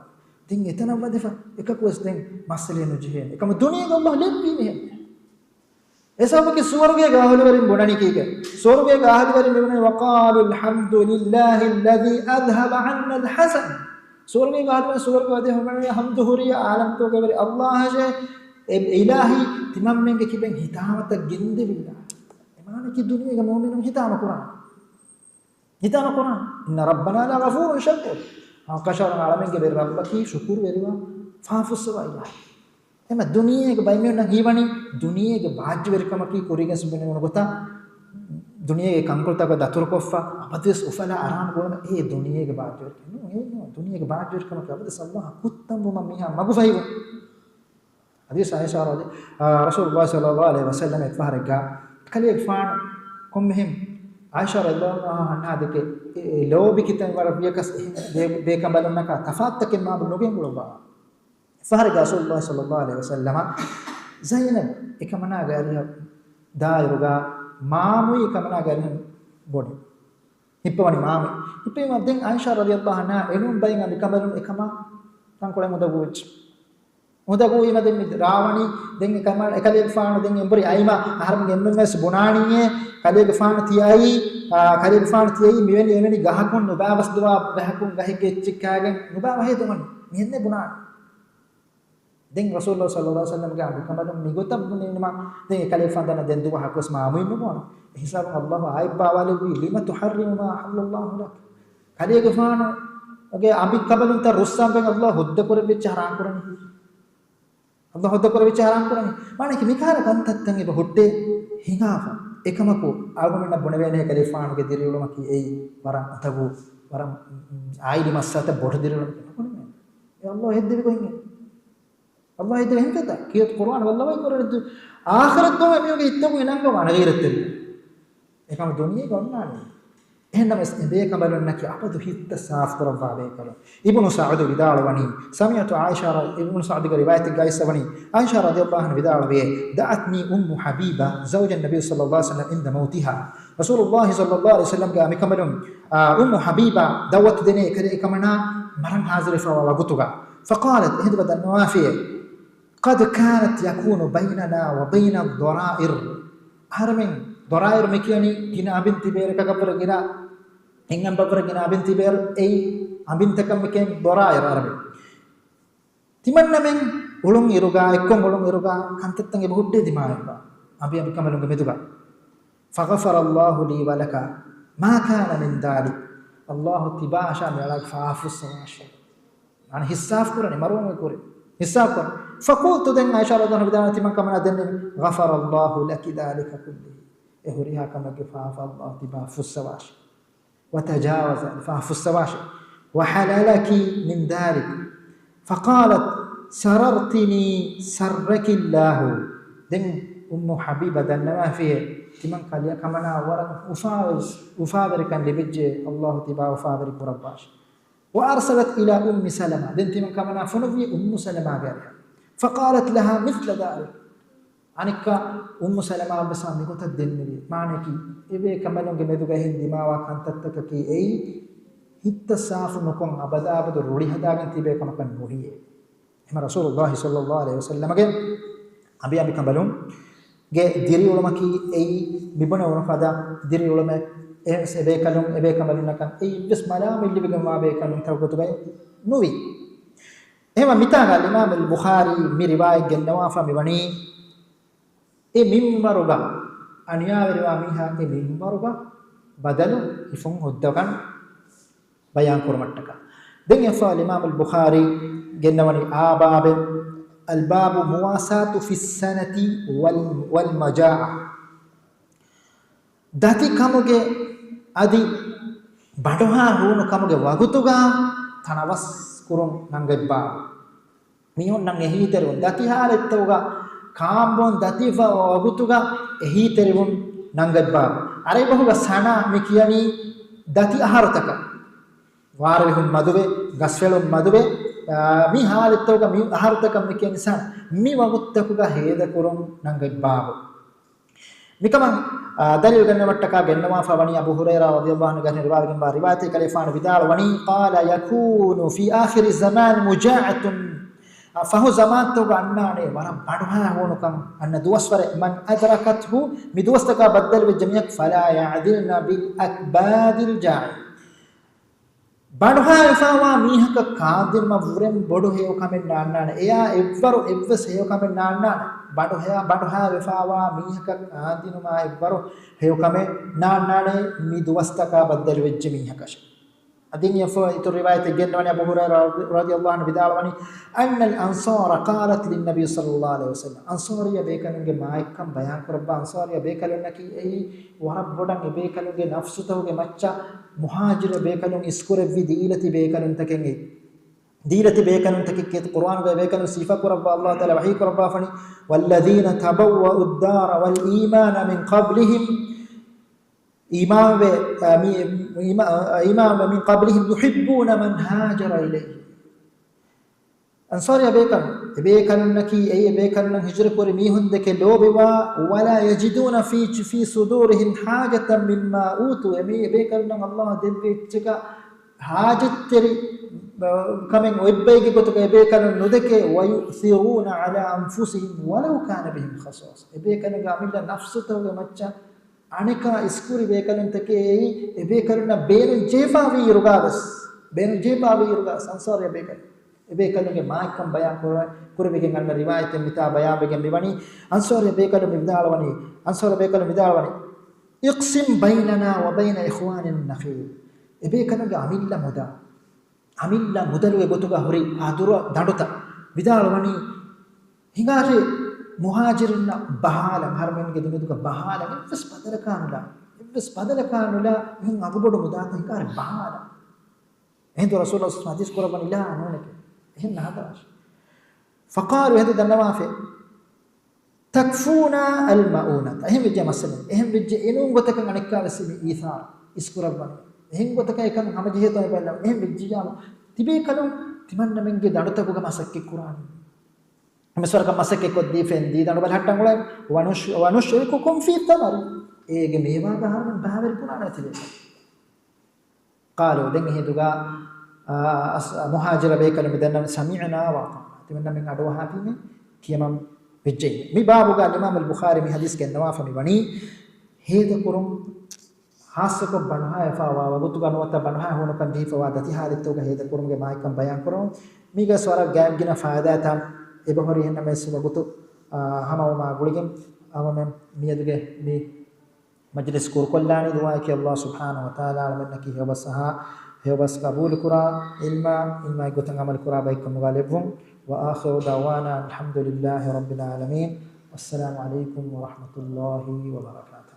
din etana wadefa ekakos den masale no jihen ekam duniya Allah leppi ne esabake suwarge gahali warin bonani kike suwarge gahali warin bonani waqalu alhamdulillahi alladhi adhhaba 'anna alhasan suwarge gahali warin suwarge wade homani hamdu huriya alam to ge wari Allah je ilahi timam menge kiben hitawata ginde billah emane ki duniya ge mu'minun hitama quran inna rabbana la ghafurun shakur akashara alamen ge rabbaki shukur veriwa ෆාෆුස්සවා ඉලා එම දුනියේක බයිමියොන්න ගීවනි දුනියේක භාජ්‍ය වෙරකම කී කුරිගස් බිනවන ගොත දුනියේක කංකුල්තක දතුරු කොෆා අපදිස් උෆලා අරහන් ගොන ඒ දුනියේක භාජ්‍ය වෙරකම ඒ දුනියේක භාජ්‍ය වෙරකම කවද සල්ලාහ කුත්තම් බම මිහා මගුෆයිව හදීස් ආයිෂා රසූලුල්ලාහ සල්ලල්ලාහු අලයිහි වසල්ලම එක්වහරගා කලිය ෆාන් කොම්මෙහිම් आयशा रज़ियल्लाहु अन्हा देके लोबी कितन वर बियकस बेकबलनका तफात्तक मा बनुगे गुलबा फहर रसूलुल्लाह सल्लल्लाहु अलैहि वसल्लम ज़ैनब एकमना गारिया दायरुगा मामु एकमना गारिया बोड हिप्पवनी मामु हिप्पे मद्देन आयशा रज़ियल्लाहु अन्हा एनुम बयन बेकबलन एकमा तंकोळे मुदगुच मुदगु इमदेन रावणी देन एकमा एकले फाण देन एंबरी आइमा आहारम एम्मेस बुनाणिये කලේ ගෆාන තියයි කලේ ගෆාන තියයි මෙවැනි එවැනි ගහකුන් නුබාවස් දවා බහකුන් ගහගේ චික්කාගෙන් නුබාව හේතුමන් මෙන්නේ බුණා දෙන් රසූලුල්ලාහ සල්ලල්ලාහු අලයිහි වසල්ලම් ගේ අබුකමදම් මිගොතම් බුනේනම දෙන් කලේ ෆන්දන දෙන් දුව හකුස් මාමුයින් නුබෝන හිසාබ අල්ලාහ් ආයිබ්බාවලි ලිම තුහරිම මා අල්ලාහ් ලක් කලේ ගෆාන ඔගේ අබිකබලුන් ත රුස්සම් බෙන් අල්ලාහ් හුද්ද කර වෙච්ච හරාම් කරන්නේ අල්ලාහ් හුද්ද කර වෙච්ච හරාම් කරන්නේ මානේ කිමිකාර කන්තත්තන් ඉබ හොට්ටේ හිඟාවා එකමකෝ ආගමෙන්න බොන වේනේ කලිෆානුගේ දිරිවලම කී එයි වරම් අතගු වරම් ආයිලි මස්සත බොඩ දිරිවලම කොහොමද ඒ අල්ලාහ් හෙද්දෙවි කොහින්ගේ අල්ලාහ් හෙද්දෙවි හින්කත කියත් කුර්ආන වල්ලාහ් කරද්ද ආඛරත් තෝ මේගේ ඉත්තමු එනංග වනගිරතෙල් එකම දුනියේ ගොන්නානේ එහෙනම් මේක බලන්න කි අපදු හිත සාෆ් කරවා බේකල ඉබ්නු සඅද් විදාලවනි සමියතු ආයිෂා ඉබ්නු සඅද් ගේ රිවායත් ගයිසවනි ආයිෂා රදියල්ලාහු අන්හා විදාලවේ දඅත්නි උම්මු හබීබා زوج النبي صلى الله عليه وسلم عند موتها رسول الله صلى الله عليه وسلم قام كملهم ام حبيبه دوت دني كمنا مرن حاضر فوا وغتوغا فقالت هند بدل نوافيه قد كانت يكون بيننا وبين الضرائر هرمن ضرائر مكياني كنا بنت بيرك كبر غنا engam babra gina abinti ber ei abintakam meken ضرائر arabe timanna men ulung iruga ekkom ulung iruga kantattange buhudde dimaayba abi kamalunge meduga faghfara Allah li wa laka ma kana min dalik Allah tibasha melak faafus sawasha an hisaf kurani marwame kore hisaf kur faqultu den aisha radhiyallahu anha timan kamana den ghafara Allah laki dalika kulli ehuriha kamake faafa Allah tibafus sawasha وتجاوز فاعف السواشي وحللك من ذلك فقالت سررتني سرك الله دم ام حبيبه دنما فيه تمن قال يا كمنا ورا افاضر كان لبج الله تبا افاضر برباش وارسلت الى ام سلمة دم تمن كمنا فنوي ام سلمة قال فقالت لها مثل ذلك අනික උම්මු සලමා බසාමි කොට දෙන්නේ මානේ කි එවේ කමලුන්ගේ මෙදුගේ හින්දිමාවා කන්තත්තක කි එයි හිත සාෆු නොකොන් අබදාබද රුඩි හදාගෙන තිබේ කමකන් මොහියේ එම රසූලුල්ලාහ් සල්ලල්ලාහු අලයිහි වසල්ලමගේ අබි කමලුන් ගේ දිරි උලම කි එයි බිබන වර පදා දිරි උලම එබේ කලුන් එබේ කමලුන් නකන් එයි විස් මලා මිල්ලිබගම ආබේ කලුන් තවකතුබයි නොවි එහෙම මිතාගල් ඉමාම් අල් බුඛාරි මි රිවායත් ගෙන්නවා ෆමිවනි e mimmaruga aniyaverwa miha e mimmaruga badalu ifun hoddakan bayan kurmattaka den yafa imam al-bukhari gennawani abab al-bab muwasatu fi as-sanati wal majaa dati kamuge adi badoha hunu kamuge wagutuga tanawas kurun nangebba mihon nan ehiteru dati halettuga කාම්බොන් දතිෆ වගුතුගා එහි තෙරිවුන් නංගද්බා අරයි බහුග සනා මේ කියනි දති ආහාරතක වාරෙහුන් මදුවේ ගස්වලුන් මදුවේ මි හාලෙත්තෝග මි ආහාරතක මේ කියන නිසා මි වගුත්තකුගා හේද කුරුන් නංගද්බා මිකම දලිල් ගන්නවට්ටකා ගෙන්නවා ෆවනි අබු හුරෛරා රදියල්ලාහු අන්හු ගන්න රිවායකින් බා රිවායතේ කලිෆාන විදාල වනි قال يكون في آخر الزمان مجاعة فهو زمان تو غنانه ورم بڑھا ہونکم ان دوسور من ادركته مدوستك بدل بالجميع فلا يعدلنا بالاكباد الجاع බඩහා එසවා මීහක කාදිර්ම වුරෙන් බොඩු හේව කමෙන් නාන්නාන එයා එව්වරු එව්වස් හේව කමෙන් නාන්නාන බඩහා එසවා මීහක කාදිනුමා එව්වරු හේව කමෙන් නාන්නානේ මි දුවස්තක බද්දල් වෙච්ච මීහකෂ أدين يفوت الرواية الجنة أبو هريرة رضي الله عنه بدالوني أن الأنصار قالت للنبي صلى الله عليه وسلم أنصار يا بيكالونج مايكم بيان كرب أنصار يا بيكالونك أي ورب بدن بيكالونج نفسه مچا مهاجر بيكالون إسكور في ديلة بيكالون تكني ديلة بيكالون تككت القرآن بيكالون صفة كرب الله تعالى وحي كرب فني والذين تبوأوا الدار والإيمان من قبلهم إمام من قبلهم يحبون من هاجر إليه أنصار يا بيكن نكي أي بيكن هجر كوري ميهن دك لوبوا ولا يجدون في صدورهم حاجة مما أوتوا يمي بيكن الله دبي تجا حاجة تري كمن ويبيجي كتك بيكن ندك ويؤثرون على أنفسهم ولو كان بهم خصاصة بيكن قامل نفسه ومتى අනික ඉස්කුරි වේකලන් තකේ එබේකලන බේරන් ජේපාවි යුගාවස් බේරන් ජේපාවි යුගා සංසාරය බේකල එබේකලගේ මායිකම් බයන් කුරබෙගෙන් අන්න රිවායතෙන් මිතා බයාබෙගෙන් මෙවනි අන්සාරය බේකල මිදාලවනි අන්සාර බේකල මිදාලවනි ඉක්සිම් බයිනනා වබයින ඉඛවානින් නඛී එබේකලගේ අමිල්ලා මුදලුවේ ගොතුගා හොරි ආදුර දඬුත මිදාලවනි හිඟාරේ muhajirin bahala harmen ge dumeduka bahala invest padala kanula hin agubodu mudata hikar bahala hindu rasulullah sallallahu alaihi wasallam hadis la anoneke hin hadash faqalu hada danawafe takfuna almaunata ehim vijja masalan ehim vijja inun gotakan anikka vesimi ithar iskurabban ehim gotaka ekan hamaji heto bella ehim vijja tibe kalum timanna menge daduta buga masakke qur'an مسور का मसक को दीफेन दी दानो बल हट्टन गुला वनुशरिकुकुम फी तमर एगे मेवा का हरन बावर पुराना थी قالوا دنگ हेदुगा मुहाजिर बेकल मिदन समीअना वा तिमन में अडो हापी में कियमम विजय मी बाबुगा इमाम अल बुखारी में हदीस के नवाफ में बनी हेद कुरुम हास को बनहाय फावा वगुतुगा नवता बनहाय होनो कन दी फवा दति हालित तो हेद कुरुम के माइकम बयान करो मीगा स्वर गैप गिना फायदा था එබහරි එහෙනම් මේ සුබගුතු හමවමා ගුලිගෙන් අවම මියදුගේ මේ මජ්ලිස් කුර්කොල්ලානි දුආ කි අල්ලාහ් සුබ්හානහු වතාලා අලමන්නකි හේවස් කබූල් කුරා ඉල්මා ගොතන් අමල් කුරා බයිකම් ගාලෙබුම් وآخر دعوانا الحمد لله رب العالمين والسلام عليكم ورحمة الله وبركاته